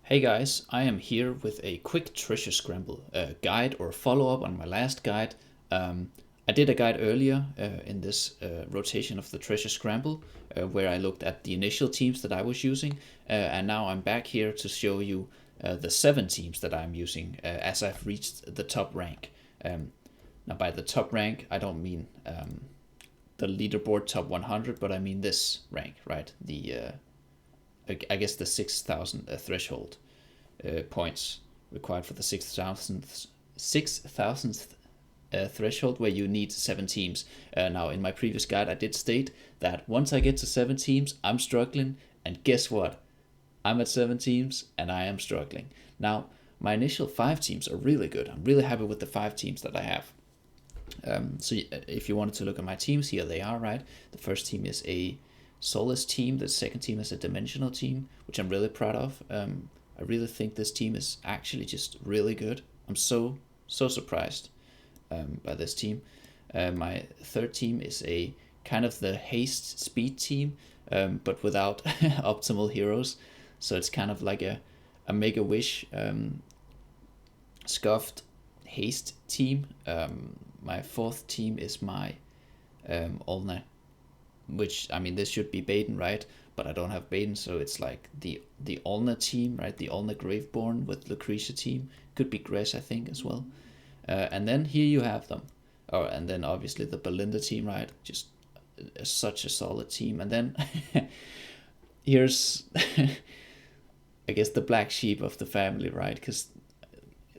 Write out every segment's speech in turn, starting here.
Hey guys, I am here with a quick treasure scramble guide or follow up on my last guide. I did a guide earlier in this rotation of the treasure scramble where I looked at the initial teams that I was using, and now I'm back here to show you the 7 teams that I'm using as I've reached the top rank. Now, by the top rank, I don't mean the leaderboard top 100, but I mean this rank, right? I guess the 6,000 threshold points required for the 6,000th threshold, where you need 7 teams. Now, in my previous guide, I did state that once I get to 7 teams, I'm struggling, and guess what? I'm at 7 teams and I am struggling. Now, my initial 5 teams are really good. I'm really happy with the 5 teams that I have. So if you wanted to look at my teams, here they are, right? The first team is a Soulless team. The second team is a Dimensional team, which I'm really proud of. I really think this team is actually just really good. I'm so surprised by this team. My third team is a kind of the haste speed team, but without optimal heroes. So it's kind of like a Make a Wish scuffed haste team. My fourth team is my Olna, which, I mean, this should be Baden, right? But I don't have Baden, so it's like the Olna team, right? The Olna Graveborn with Lucretia team. Could be Gress, I think, as well. And then here you have them. Oh, and then obviously the Belinda team, right? Just such a solid team. And then here's, I guess, the black sheep of the family, right? Because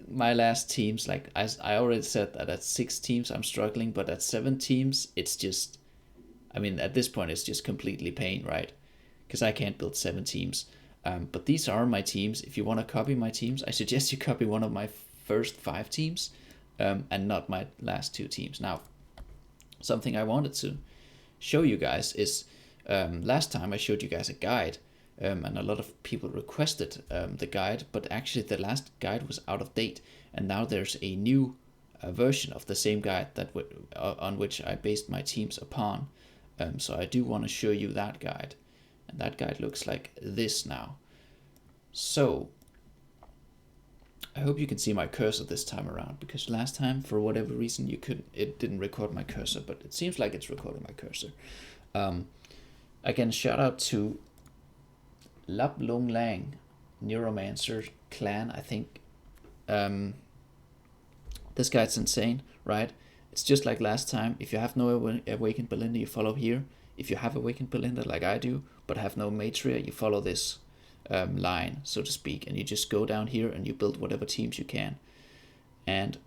my last teams, like I already said that at 6 teams I'm struggling, but at 7 teams it's just, I mean, at this point it's just completely pain, right? Because I can't build 7 teams. But these are my teams. If you want to copy my teams, I suggest you copy one of my first 5 teams, and not my last 2 teams. Now, something I wanted to show you guys is, last time I showed you guys a guide, and a lot of people requested the guide, but actually the last guide was out of date, and now there's a new version of the same guide that on which I based my teams upon. So I do want to show you that guide, and that guide looks like this now. So I hope you can see my cursor this time around, because last time, for whatever reason, it didn't record my cursor, but it seems like it's recording my cursor. Again, shout out to Lap Long Lang Neuromancer clan, I think. This guy's insane, right? It's just like last time. If you have no Awakened Belinda, you follow here. If you have Awakened Belinda, like I do, but have no Matria, you follow this line, so to speak, and you just go down here and you build whatever teams you can. And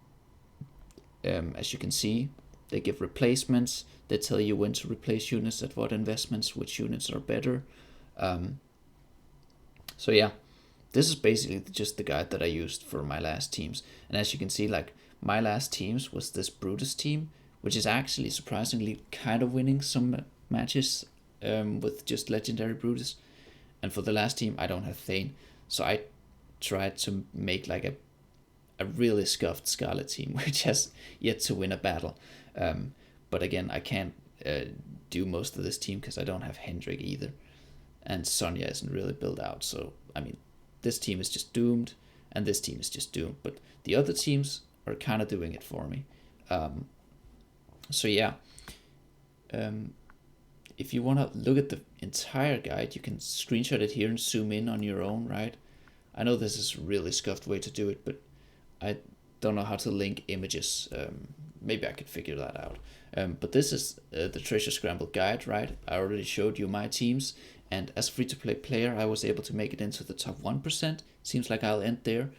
as you can see, they give replacements. They tell you when to replace units at what investments, which units are better. So yeah, this is basically just the guide that I used for my last teams. And as you can see, like, my last teams was this Brutus team, which is actually surprisingly kind of winning some matches with just legendary Brutus. And for the last team, I don't have Thane, so I tried to make like a really scuffed Scarlet team, which has yet to win a battle. But again, I can't do most of this team because I don't have Hendrik either, and Sonya isn't really built out. So I mean, this team is just doomed, and this team is just doomed. But the other teams are kind of doing it for me. So yeah, if you want to look at the entire guide, you can screenshot it here and zoom in on your own, right? I know this is a really scuffed way to do it, but I don't know how to link images. Maybe I could figure that out. But this is the Treasure Scramble guide, right? I already showed you my teams, and as a free-to-play player, I was able to make it into the top 1%. Seems like I'll end there.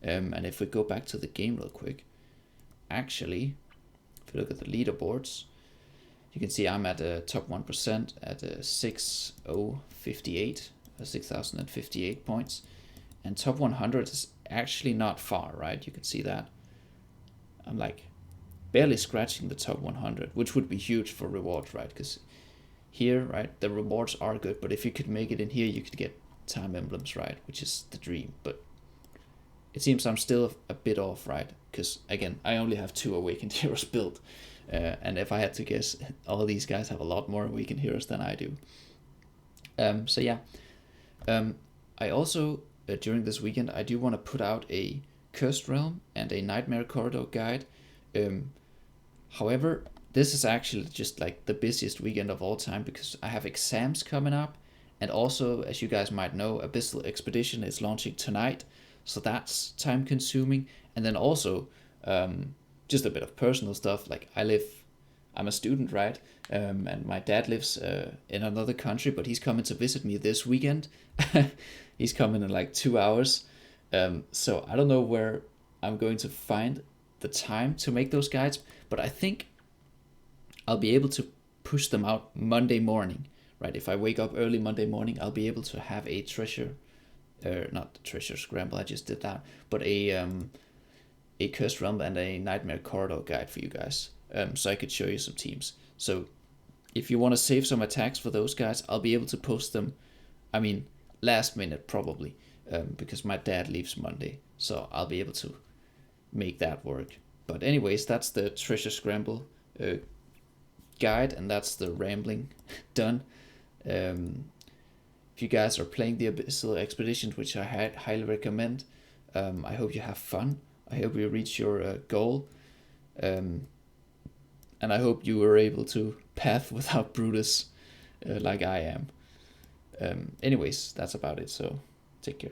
And if we go back to the game real quick, actually, if you look at the leaderboards, you can see I'm at a top 1% at 6,058 points. And top 100 is actually not far, right? You can see that. I'm like barely scratching the top 100, which would be huge for rewards, right? Because here, right, the rewards are good, but if you could make it in here, you could get time emblems, right? Which is the dream, but it seems I'm still a bit off, right? Because again, I only have 2 Awakened Heroes built. And if I had to guess, all these guys have a lot more Awakened Heroes than I do. So yeah, I also during this weekend, I do want to put out a Cursed Realm and a Nightmare Corridor guide. However, this is actually just like the busiest weekend of all time because I have exams coming up, and also, as you guys might know, Abyssal Expedition is launching tonight, so that's time consuming. And then also, just a bit of personal stuff. Like I'm a student, right? And my dad lives in another country, but he's coming to visit me this weekend. He's coming in like 2 hours. So I don't know where I'm going to find the time to make those guides, but I think I'll be able to push them out Monday morning, right? If I wake up early Monday morning, I'll be able to have a not the treasure scramble, I just did that, but a Cursed Realm and a Nightmare Corridor guide for you guys, so I could show you some teams. So if you want to save some attacks for those guys, I'll be able to post them, I mean, last minute probably, because my dad leaves Monday, so I'll be able to make that work. But anyways, that's the treasure scramble guide, and that's the rambling done. If you guys are playing the Abyssal Expeditions, which I highly recommend, I hope you have fun. I hope you reach your goal, and I hope you were able to path without Brutus like I am. Anyways, that's about it, so take care.